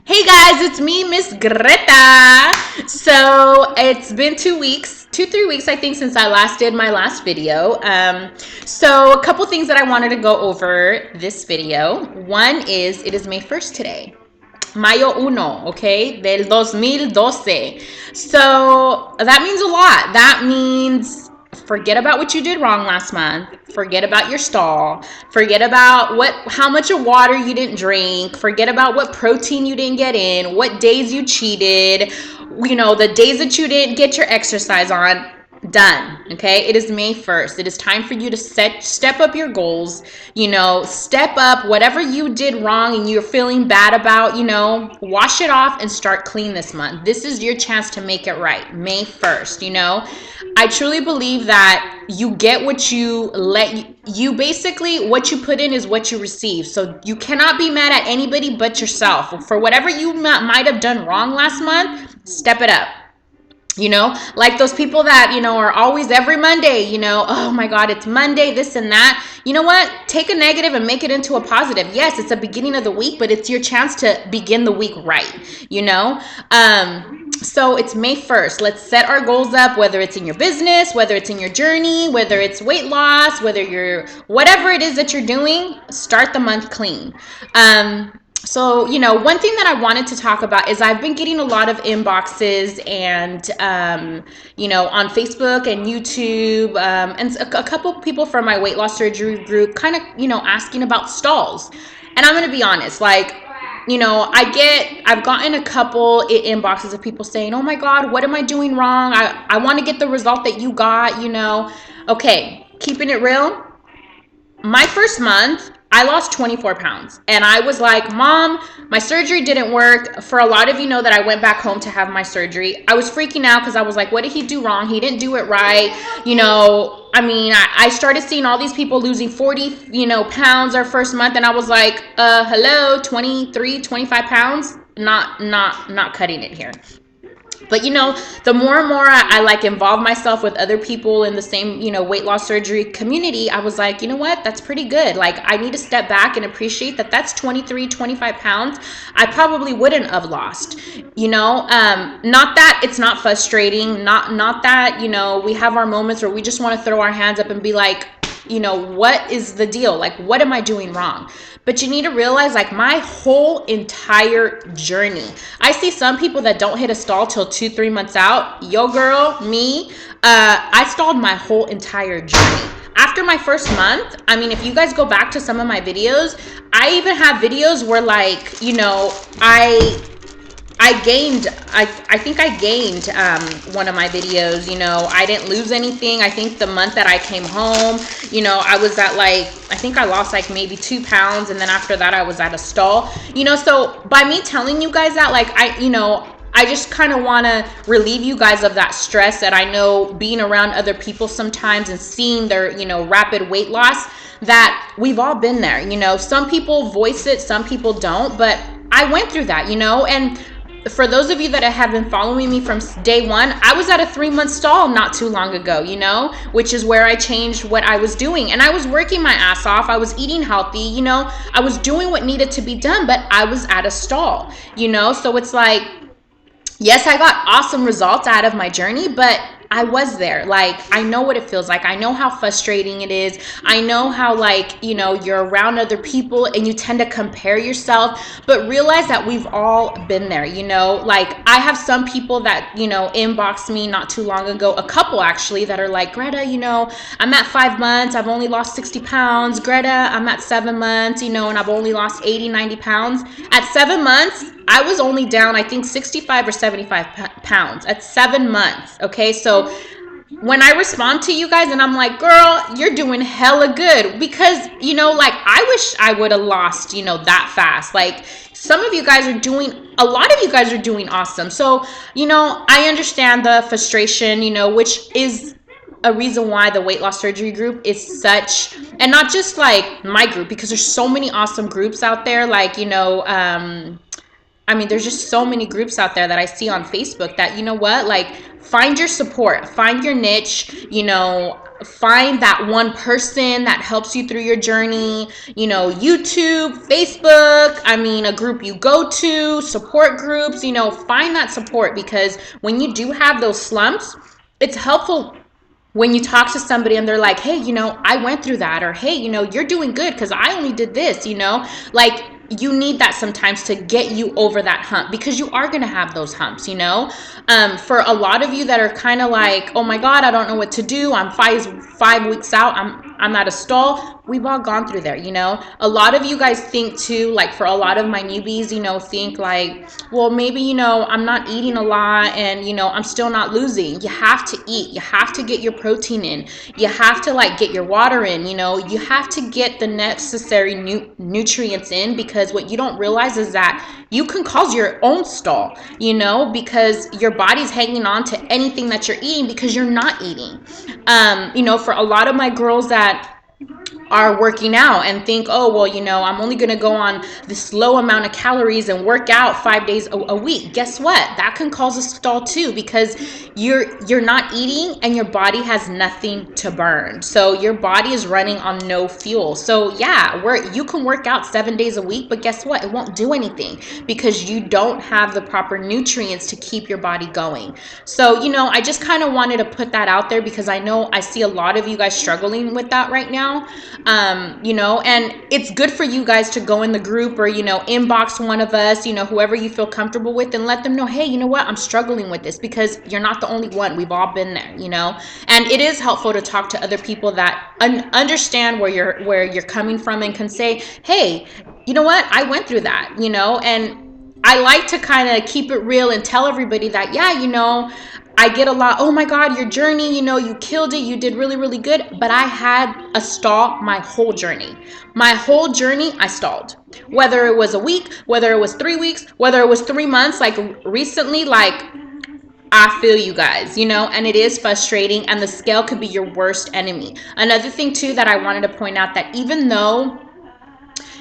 Hey guys, it's me, Miss Greta. So it's been 2 weeks, 3 weeks, I think, since I last did my last video. So a couple things that I wanted to go over this video. One is it is May 1st today. Mayo uno, okay, del 2012. So that means a lot. That means forget about what you did wrong last month. Forget about your stall. Forget about how much of water you didn't drink. Forget about what protein you didn't get in, what days you cheated, the days that you didn't get your exercise on. Done. Okay, it is May 1st. It is time for you to step up your goals. Step up whatever you did wrong and you're feeling bad about. Wash it off and start clean this month. This is your chance to make it right. May 1st. I truly believe that you get what you basically, what you put in is what you receive. So you cannot be mad at anybody but yourself for whatever you might have done wrong last month. Step it up. Like those people that, are always every Monday, oh my God, it's Monday, this and that. You know what? Take a negative and make it into a positive. Yes, it's the beginning of the week, but it's your chance to begin the week right, So it's May 1st. Let's set our goals up, whether it's in your business, whether it's in your journey, whether it's weight loss, whatever it is that you're doing, start the month clean. So, one thing that I wanted to talk about is I've been getting a lot of inboxes and, on Facebook and YouTube, and a couple people from my weight loss surgery group kind of, asking about stalls. And I'm going to be honest, I've gotten a couple inboxes of people saying, oh my God, what am I doing wrong? I want to get the result that you got, Okay, keeping it real. My first month, I lost 24 pounds and I was like, Mom, my surgery didn't work. For a lot of you know that I went back home to have my surgery. I was freaking out because I was like, what did he do wrong? He didn't do it right. I started seeing all these people losing 40, pounds their first month. And I was like, hello, 23, 25 pounds. Not cutting it here. But the more and more I involve myself with other people in the same weight loss surgery community, I was like, you know what, that's pretty good. I need to step back and appreciate that that's 23, 25 pounds I probably wouldn't have lost. Not that it's not frustrating, not that we have our moments where we just want to throw our hands up and be like, what is the deal? What am I doing wrong? But you need to realize, my whole entire journey. I see some people that don't hit a stall till 2-3 months out. Yo, girl, me, I stalled my whole entire journey. After my first month, if you guys go back to some of my videos, I even have videos where I think I gained one of my videos. I didn't lose anything. I think the month that I came home, I was at I think I lost maybe 2 pounds, and then after that I was at a stall. So by me telling you guys that, I just kind of want to relieve you guys of that stress that I know being around other people sometimes and seeing their, rapid weight loss, that we've all been there. Some people voice it, some people don't, but I went through that, and for those of you that have been following me from day one, I was at a 3-month stall not too long ago, which is where I changed what I was doing. And I was working my ass off. I was eating healthy, I was doing what needed to be done, but I was at a stall, So it's yes, I got awesome results out of my journey, but I was there. I know what it feels like. I know how frustrating it is. I know how, you're around other people and you tend to compare yourself, but realize that we've all been there, I have some people that, inboxed me not too long ago, a couple actually, that are like, Greta, I'm at 5 months. I've only lost 60 pounds. Greta, I'm at 7 months, and I've only lost 80, 90 pounds. At 7 months, I was only down, I think, 65 or 75 pounds at 7 months. Okay, so when I respond to you guys and I'm like, girl, you're doing hella good, because, I wish I would have lost, that fast. Some of you guys are doing, a lot of you guys are doing awesome. So, I understand the frustration, which is a reason why the weight loss surgery group is such, and not just my group, because there's so many awesome groups out there, there's just so many groups out there that I see on Facebook that, find your support, find your niche. find that one person that helps you through your journey, you know, YouTube, Facebook, I mean, a group you go to, support groups, you know, find that support, because when you do have those slumps, it's helpful when you talk to somebody and they're like, hey, you know, I went through that, or hey, you know, you're doing good because I only did this, you know, like you need that sometimes to get you over that hump, because you are going to have those humps, you know. For a lot of you that are kind of like, oh my God, I don't know what to do, I'm five weeks out, I'm at a stall. We've all gone through there, you know. A lot of you guys think too, like for a lot of my newbies, you know, think like, well, maybe, you know, I'm not eating a lot and, you know, I'm still not losing. You have to eat. You have to get your protein in. You have to like get your water in, you know. You have to get the necessary nutrients in, because what you don't realize is that you can cause your own stall, you know, because your body's hanging on to anything that you're eating because you're not eating. You know, for a lot of my girls that are working out and think, oh, well, you know, I'm only going to go on this low amount of calories and work out 5 days a week. Guess what? That can cause a stall too, because you're not eating and your body has nothing to burn. So your body is running on no fuel. So yeah, you can work out 7 days a week, but guess what? It won't do anything because you don't have the proper nutrients to keep your body going. So, you know, I just kind of wanted to put that out there because I know I see a lot of you guys struggling with that right now. You know, and it's good for you guys to go in the group or, you know, inbox one of us, you know, whoever you feel comfortable with, and let them know, hey, you know what, I'm struggling with this, because you're not the only one. We've all been there, you know. And it is helpful to talk to other people that understand where you're coming from and can say, hey, you know what, I went through that, you know. And I like to kind of keep it real and tell everybody that, yeah, you know, I get a lot, oh my God, your journey, you know, you killed it, you did really, really good. But I had a stall my whole journey. My whole journey, I stalled. Whether it was a week, whether it was 3 weeks, whether it was 3 months, like recently, like I feel you guys, you know, and it is frustrating, and the scale could be your worst enemy. Another thing too that I wanted to point out, that even though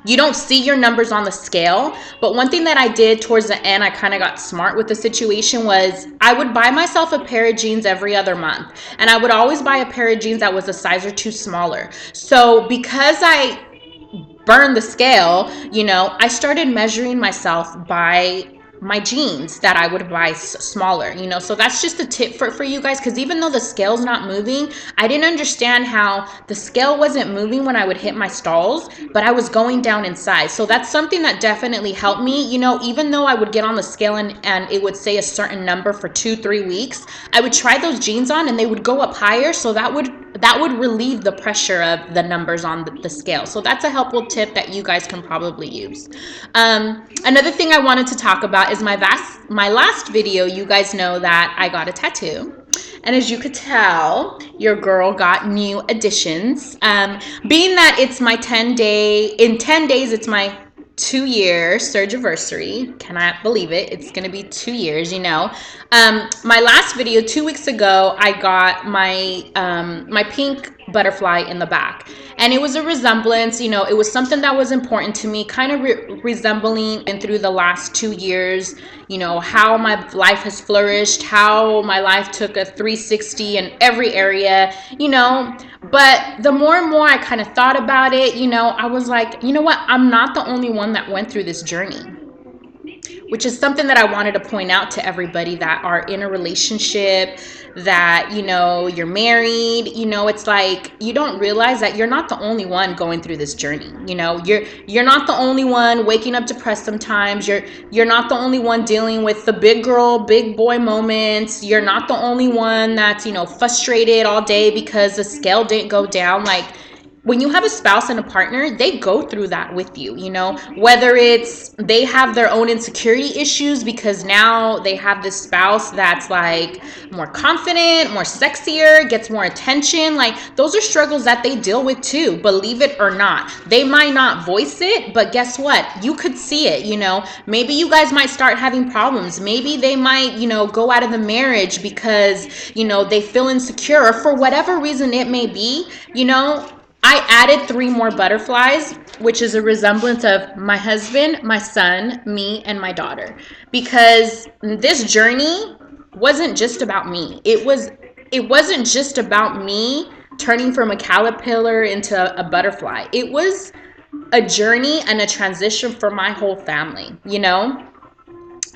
you don't see your numbers on the scale, but one thing that I did towards the end, I kind of got smart with the situation, was I would buy myself a pair of jeans every other month, and I would always buy a pair of jeans that was a size or two smaller. So because I burned the scale, you know, I started measuring myself by my jeans that I would buy smaller, you know. So that's just a tip for you guys, because even though the scale's not moving, I didn't understand how the scale wasn't moving when I would hit my stalls, but I was going down in size. So that's something that definitely helped me, you know. Even though I would get on the scale and it would say a certain number for 2-3 weeks, I would try those jeans on and they would go up higher, so that would relieve the pressure of the numbers on the scale. So that's a helpful tip that you guys can probably use. Another thing I wanted to talk about is my last video. You guys know that I got a tattoo. And as you could tell, your girl got new additions. Being that it's my in 10 days, it's my 2-year surgiversary. Cannot believe it. It's going to be 2 years, you know. My last video 2 weeks ago, I got my pink butterfly in the back, and it was a resemblance, you know, it was something that was important to me, kind of resembling, and through the last 2 years, you know, how my life has flourished, how my life took a 360 in every area, you know. But the more and more I kind of thought about it, you know, I was like, you know what, I'm not the only one that went through this journey, which is something that I wanted to point out to everybody that are in a relationship, that, you know, you're married, you know. It's like, you don't realize that you're not the only one going through this journey, you know. You're not the only one waking up depressed sometimes. You're not the only one dealing with the big girl, big boy moments. You're not the only one that's, you know, frustrated all day because the scale didn't go down. Like, when you have a spouse and a partner, they go through that with you, you know, whether it's they have their own insecurity issues because now they have this spouse that's like more confident, more sexier, gets more attention. Like, those are struggles that they deal with too, believe it or not. They might not voice it, but guess what? You could see it, you know. Maybe you guys might start having problems. Maybe they might, you know, go out of the marriage because, you know, they feel insecure, or for whatever reason it may be, you know. I added 3 more butterflies, which is a resemblance of my husband, my son, me, and my daughter. Because this journey wasn't just about me. It wasn't just about me turning from a caterpillar into a butterfly. It was a journey and a transition for my whole family, you know?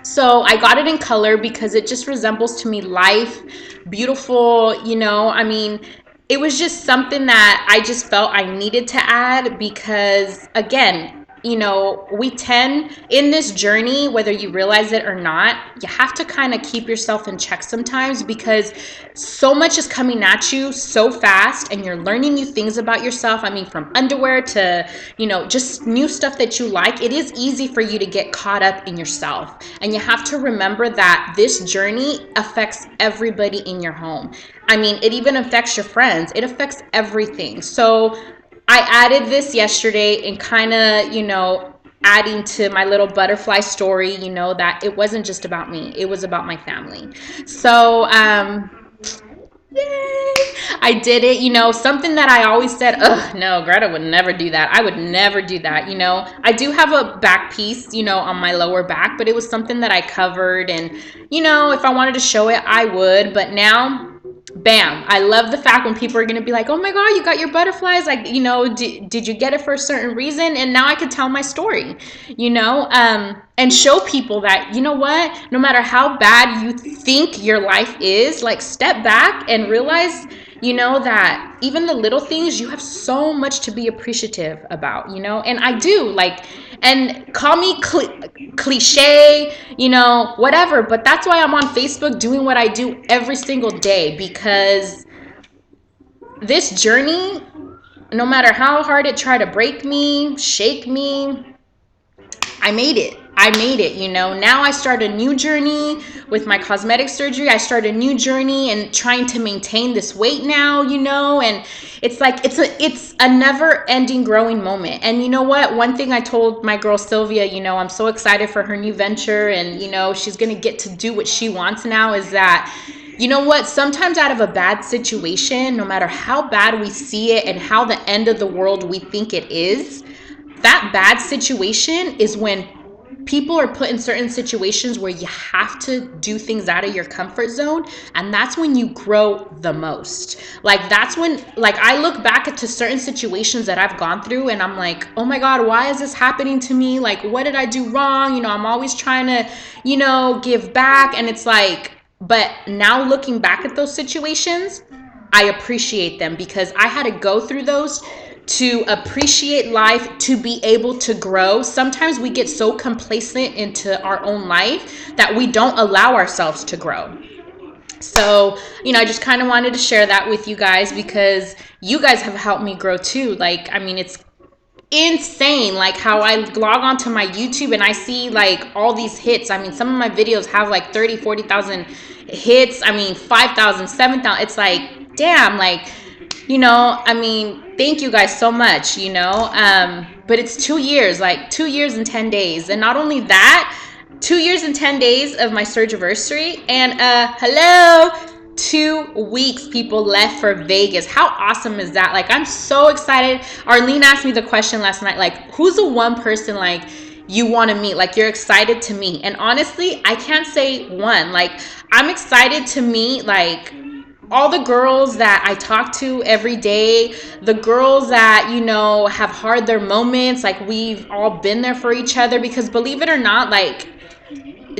So I got it in color because it just resembles to me life, beautiful, you know. I mean, it was just something that I just felt I needed to add because, again, you know, we tend in this journey, whether you realize it or not, you have to kind of keep yourself in check sometimes because so much is coming at you so fast and you're learning new things about yourself. I mean, from underwear to, you know, just new stuff that you like. It is easy for you to get caught up in yourself. And you have to remember that this journey affects everybody in your home. I mean, it even affects your friends. It affects everything. So I added this yesterday and kind of, you know, adding to my little butterfly story, you know, that it wasn't just about me. It was about my family. So, yay! I did it, you know, something that I always said, ugh, no, Greta would never do that. I would never do that, you know. I do have a back piece, you know, on my lower back, but it was something that I covered. And, you know, if I wanted to show it, I would. But now, bam, I love the fact when people are going to be like, oh my God, you got your butterflies. Like, you know, did you get it for a certain reason? And now I could tell my story, you know, and show people that, you know what, no matter how bad you think your life is, like step back and realize, you know, that even the little things, you have so much to be appreciative about, you know, and I do, like, and call me cliche, you know, whatever, but that's why I'm on Facebook doing what I do every single day, because this journey, no matter how hard it tried to break me, shake me, I made it. I made it, you know. Now I start a new journey with my cosmetic surgery. I start a new journey and trying to maintain this weight now, you know, and it's like it's a never-ending growing moment. And you know what? One thing I told my girl Sylvia, you know, I'm so excited for her new venture and you know, she's going to get to do what she wants now, is that you know what? Sometimes out of a bad situation, no matter how bad we see it and how the end of the world we think it is, that bad situation is when people are put in certain situations where you have to do things out of your comfort zone, and that's when you grow the most. Like that's when, like, I look back at to certain situations that I've gone through and I'm like, oh my God, why is this happening to me? Like, what did I do wrong? You know, I'm always trying to, you know, give back. And it's like, but now looking back at those situations, I appreciate them because I had to go through those to appreciate life, to be able to grow. Sometimes we get so complacent into our own life that we don't allow ourselves to grow. So, you know, I just kind of wanted to share that with you guys because you guys have helped me grow too. Like, I mean, it's insane like how I log onto my YouTube and I see like all these hits. I mean, some of my videos have like 30, 40,000 hits. I mean, 5,000, 7,000. It's like, damn, like, you know, I mean, thank you guys so much, you know. But it's 2 years, like 2 years and 10 days. And not only that, 2 years and 10 days of my surgery, and hello, 2 weeks people left for Vegas. How awesome is that? Like, I'm so excited. Arlene asked me the question last night, like, who's the one person like you want to meet, like you're excited to meet? And honestly, I can't say one. Like, I'm excited to meet like all the girls that I talk to every day, the girls that, you know, have had their moments, like we've all been there for each other, because believe it or not, like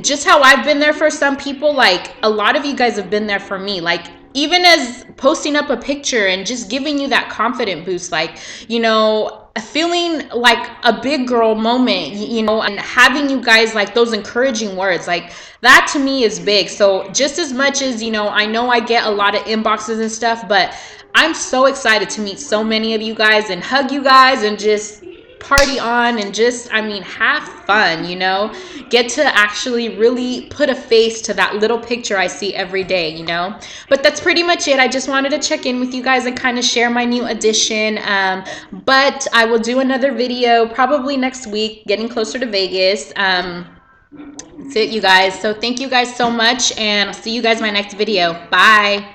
just how I've been there for some people, like a lot of you guys have been there for me. Like, even as posting up a picture and just giving you that confident boost, like, you know, feeling like a big girl moment, you know, and having you guys like those encouraging words, like that to me is big. So just as much as, you know I get a lot of inboxes and stuff, but I'm so excited to meet so many of you guys and hug you guys and just party on and just, I mean, have fun, you know, get to actually really put a face to that little picture I see every day, you know. But that's pretty much it. I just wanted to check in with you guys and kind of share my new addition. But I will do another video probably next week, getting closer to Vegas. That's it, you guys. So thank you guys so much, and I'll see you guys in my next video. Bye.